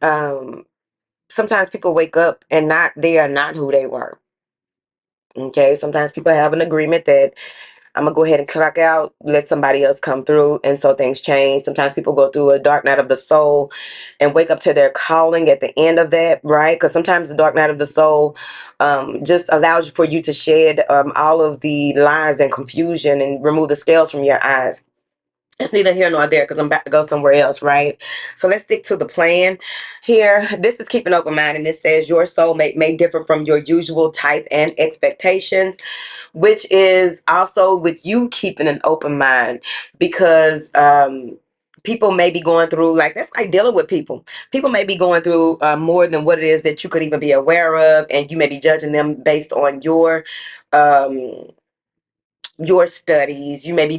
um, sometimes people wake up and they are not who they were. Okay, sometimes people have an agreement that I'm gonna go ahead and clock out, let somebody else come through, and so things change. Sometimes people go through a dark night of the soul and wake up to their calling at the end of that, right? Because sometimes the dark night of the soul just allows for you to shed all of the lies and confusion and remove the scales from your eyes. It's neither here nor there because I'm about to go somewhere else, right? So let's stick to the plan here. This is keeping open mind, and it says your soulmate may differ from your usual type and expectations, which is also with you keeping an open mind because people may be going through, like, that's like dealing with people. People may be going through more than what it is that you could even be aware of, and you may be judging them based on um your studies. You may be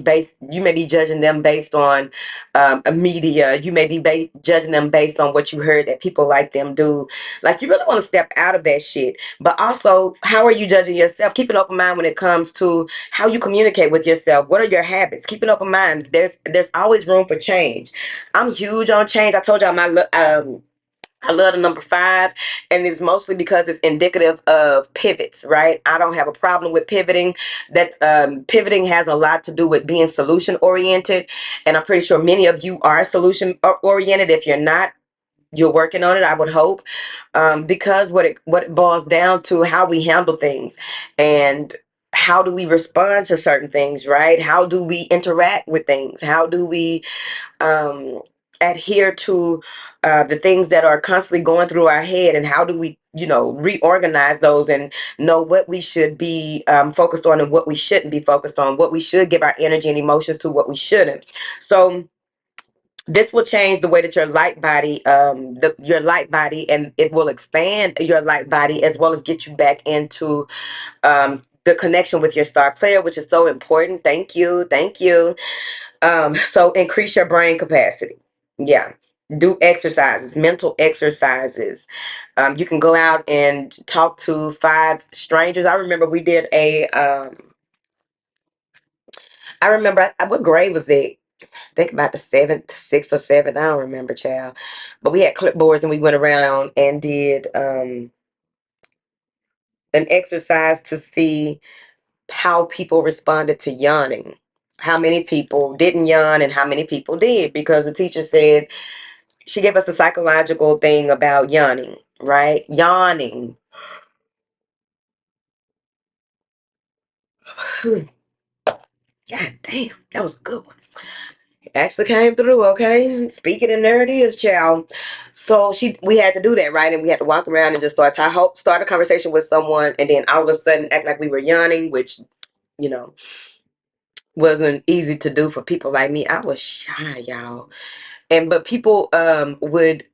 judging them based on a media. You may be judging them based on what you heard that people like them do. Like, you really want to step out of that shit. But also, how are you judging yourself? Keep an open mind when it comes to how you communicate with yourself. What are your habits? Keep an open mind. There's always room for change. I'm huge on change. I told y'all I love the number 5, and it's mostly because it's indicative of pivots, right? I don't have a problem with pivoting. That pivoting has a lot to do with being solution oriented, and I'm pretty sure many of you are solution oriented. If you're not, you're working on it, I would hope, because what it boils down to, how we handle things, and how do we respond to certain things, right? How do we interact with things? How do we um, adhere to the things that are constantly going through our head, and how do we, reorganize those and know what we should be focused on and what we shouldn't be focused on, what we should give our energy and emotions to, what we shouldn't. So this will change the way that your light body, your light body, and it will expand your light body as well as get you back into the connection with your star player, which is so important. Thank you, thank you. So increase your brain capacity. Yeah. Do exercises, mental exercises. You can go out and talk to 5 strangers. I remember we did I remember, what grade was that? Think about the 7th, 6th or 7th. I don't remember, child. But we had clipboards and we went around and did an exercise to see how people responded to yawning. How many people didn't yawn and how many people did, because the teacher said, she gave us a psychological thing about yawning, right? Yawning. God damn, that was a good one. Actually came through, okay? Speaking, and there it is, child. So we had to do that, right? And we had to walk around and just start a conversation with someone, and then all of a sudden act like we were yawning, which, you know, wasn't easy to do for people like me. I was shy, y'all. But people would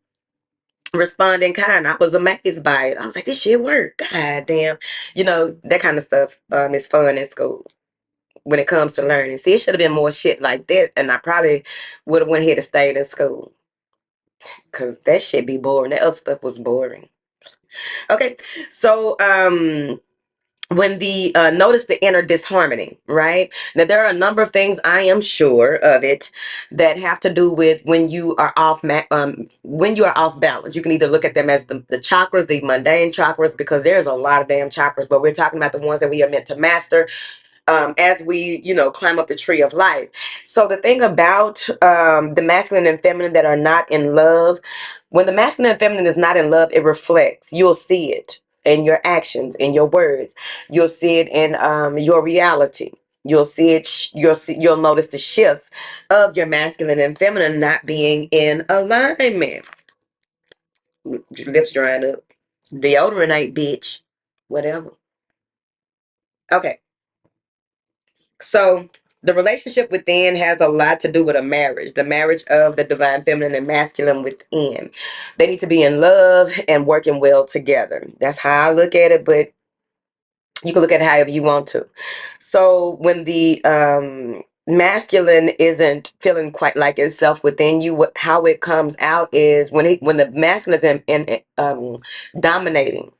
respond in kind. I was amazed by it. I was like, this shit worked. God damn. That kind of stuff is fun in school when it comes to learning. See, it should have been more shit like that, and I probably would have went ahead and stayed in school. Cause that shit be boring. That other stuff was boring. Okay. So when the notice the inner disharmony, right? Now there are a number of things, I am sure of it, that have to do with when you are when you are off balance. You can either look at them as the chakras, the mundane chakras, because there's a lot of damn chakras, but we're talking about the ones that we are meant to master as we, climb up the tree of life. So the thing about the masculine and feminine that are not in love, when the masculine and feminine is not in love, it reflects. You'll see it in your actions, in your words. You'll see it in your reality. You'll see it. You'll notice the shifts of your masculine and feminine not being in alignment. Your lips drying up. Deodorant ain't, bitch. Whatever. Okay. So the relationship within has a lot to do with a marriage, the marriage of the divine feminine and masculine within. They need to be in love and working well together. That's how I look at it, but you can look at it however you want to. So when the masculine isn't feeling quite like itself within you, how it comes out is when the masculine is dominating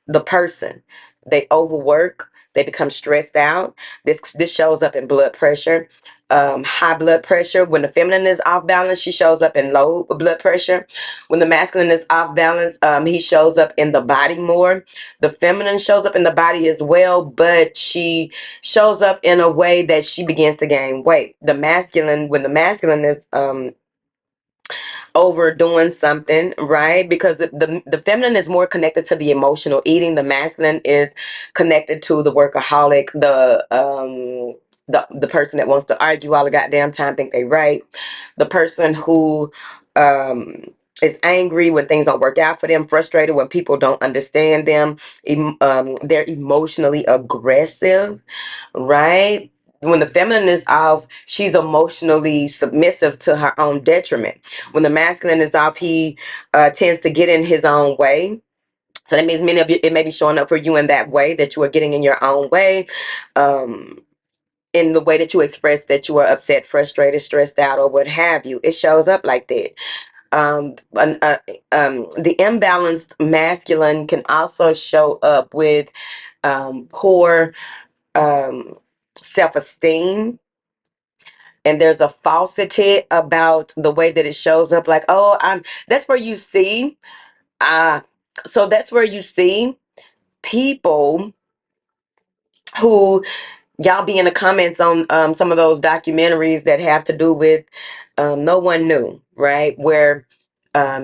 the person. They overwork, they become stressed out. This shows up in blood pressure, high blood pressure. When the feminine is off balance, she shows up in low blood pressure. When the masculine is off balance, he shows up in the body more. The feminine shows up in the body as well, but she shows up in a way that she begins to gain weight. The masculine, when the masculine is overdoing something, right? Because the feminine is more connected to the emotional eating. The masculine is connected to the workaholic, the person that wants to argue all the goddamn time, think they right. The person who is angry when things don't work out for them, frustrated when people don't understand them. They're emotionally aggressive, right? When the feminine is off, she's emotionally submissive to her own detriment. When the masculine is off, he tends to get in his own way. So that means many of you, it may be showing up for you in that way, that you are getting in your own way, in the way that you express that you are upset, frustrated, stressed out, or what have you. It shows up like that. The imbalanced masculine can also show up with poor self-esteem, and there's a falsity about the way that it shows up, like, oh, that's where you see uh so that's where you see people who, y'all be in the comments on some of those documentaries that have to do with No One Knew, right? Where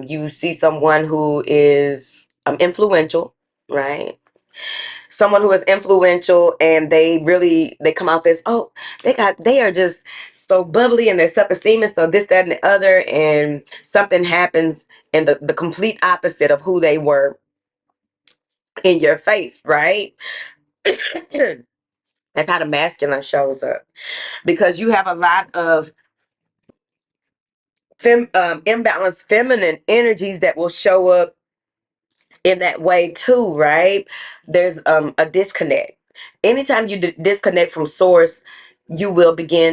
you see someone who is influential, right? Someone who is influential, and they come off as, oh, they are just so bubbly, and their self-esteem is so this, that, and the other, and something happens and the complete opposite of who they were in your face, right? That's how the masculine shows up, because you have a lot of imbalanced feminine energies that will show up in that way too, right? There's a disconnect. Anytime you disconnect from source, you will begin